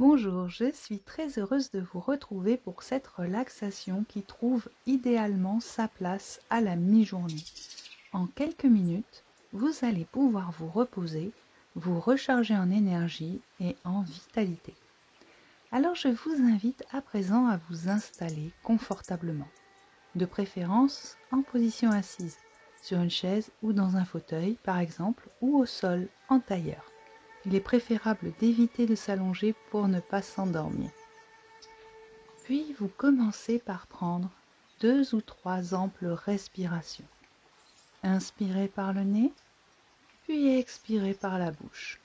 Bonjour, je suis très heureuse de vous retrouver pour cette relaxation qui trouve idéalement sa place à la mi-journée. En quelques minutes, vous allez pouvoir vous reposer, vous recharger en énergie et en vitalité. Alors je vous invite à présent à vous installer confortablement, de préférence en position assise, sur une chaise ou dans un fauteuil par exemple, ou au sol en tailleur. Il est préférable d'éviter de s'allonger pour ne pas s'endormir. Puis vous commencez par prendre 2 ou 3 amples respirations. Inspirez par le nez, puis expirez par la bouche.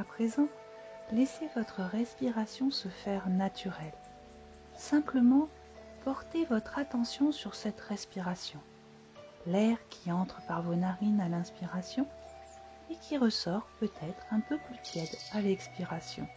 À présent, laissez votre respiration se faire naturelle. Simplement, portez votre attention sur cette respiration. L'air qui entre par vos narines à l'inspiration et qui ressort peut-être un peu plus tiède à l'expiration.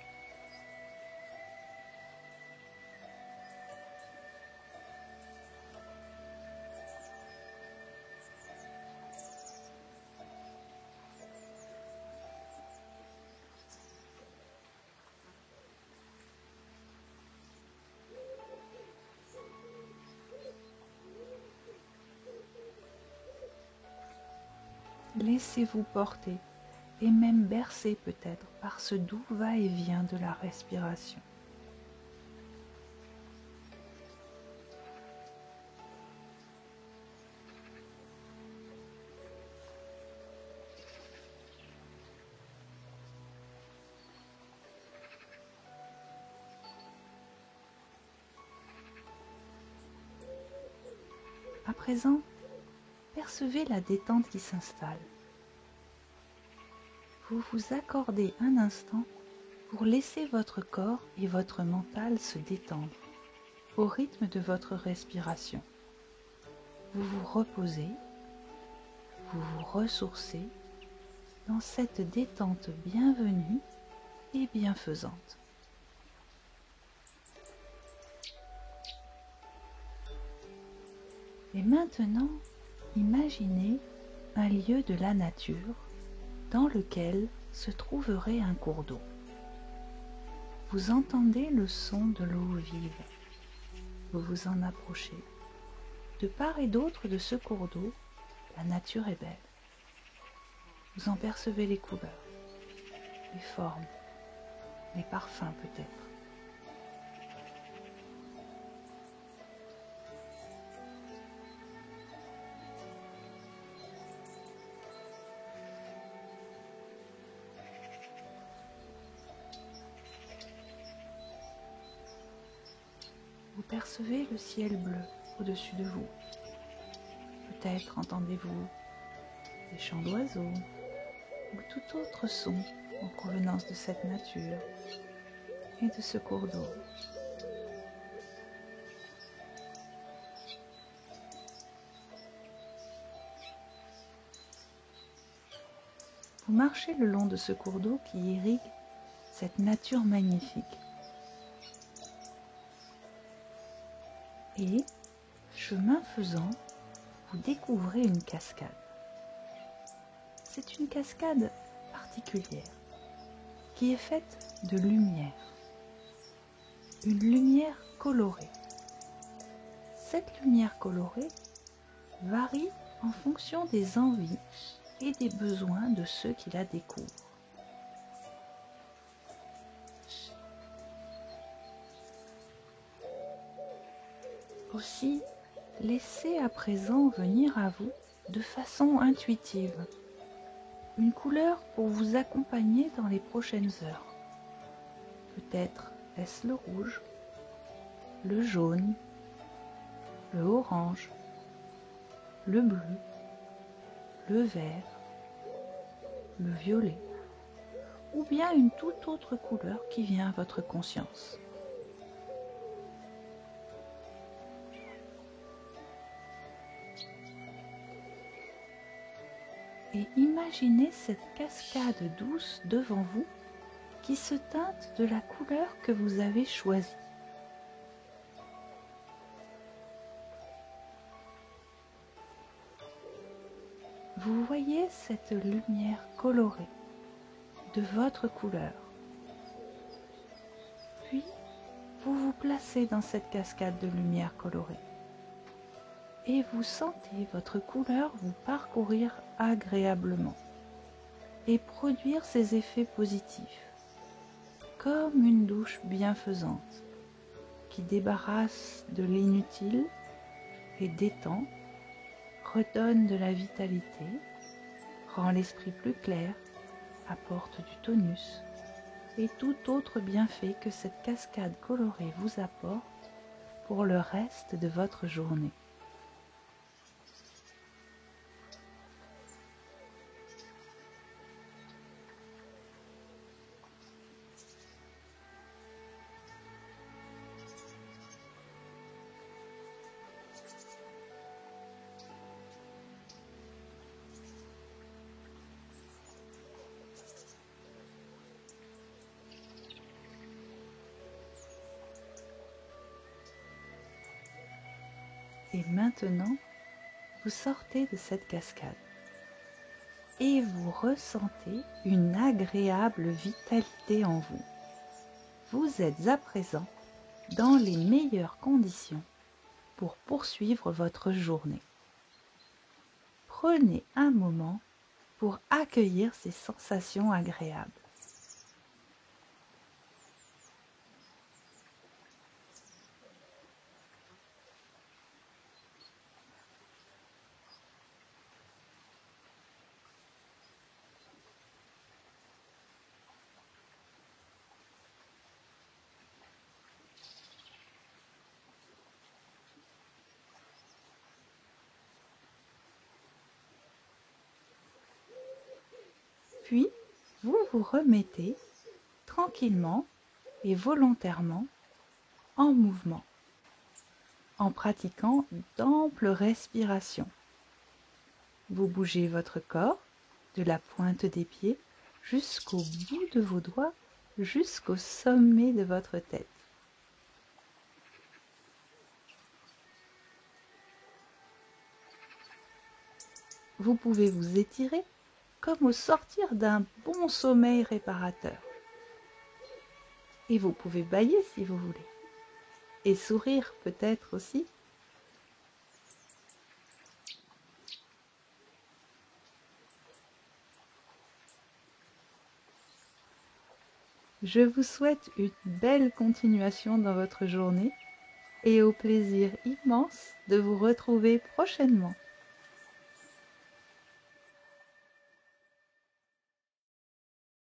Laissez-vous porter et même bercer peut-être par ce doux va-et-vient de la respiration. À présent, percevez la détente qui s'installe. Vous vous accordez un instant pour laisser votre corps et votre mental se détendre au rythme de votre respiration. Vous vous reposez, vous vous ressourcez dans cette détente bienvenue et bienfaisante. Et maintenant, imaginez un lieu de la nature dans lequel se trouverait un cours d'eau. Vous entendez le son de l'eau vive. Vous vous en approchez. De part et d'autre de ce cours d'eau, la nature est belle. Vous en percevez les couleurs, les formes, les parfums peut-être. Vous percevez le ciel bleu au-dessus de vous. Peut-être entendez-vous des chants d'oiseaux ou tout autre son en provenance de cette nature et de ce cours d'eau. Vous marchez le long de ce cours d'eau qui irrigue cette nature magnifique. Et, chemin faisant, vous découvrez une cascade. C'est une cascade particulière qui est faite de lumière. Une lumière colorée. Cette lumière colorée varie en fonction des envies et des besoins de ceux qui la découvrent. Aussi, laissez à présent venir à vous de façon intuitive une couleur pour vous accompagner dans les prochaines heures. Peut-être est-ce le rouge, le jaune, le orange, le bleu, le vert, le violet ou bien une toute autre couleur qui vient à votre conscience. Et imaginez cette cascade douce devant vous qui se teinte de la couleur que vous avez choisie. Vous voyez cette lumière colorée de votre couleur. Puis, vous vous placez dans cette cascade de lumière colorée et vous sentez votre couleur vous parcourir agréablement et produire ces effets positifs, comme une douche bienfaisante qui débarrasse de l'inutile et détend, redonne de la vitalité, rend l'esprit plus clair, apporte du tonus et tout autre bienfait que cette cascade colorée vous apporte pour le reste de votre journée. Et maintenant, vous sortez de cette cascade et vous ressentez une agréable vitalité en vous. Vous êtes à présent dans les meilleures conditions pour poursuivre votre journée. Prenez un moment pour accueillir ces sensations agréables. Puis, vous vous remettez tranquillement et volontairement en mouvement, en pratiquant d'amples respirations. Vous bougez votre corps de la pointe des pieds jusqu'au bout de vos doigts, jusqu'au sommet de votre tête. Vous pouvez vous étirer comme au sortir d'un bon sommeil réparateur. Et vous pouvez bâiller si vous voulez. Et sourire peut-être aussi. Je vous souhaite une belle continuation dans votre journée et au plaisir immense de vous retrouver prochainement.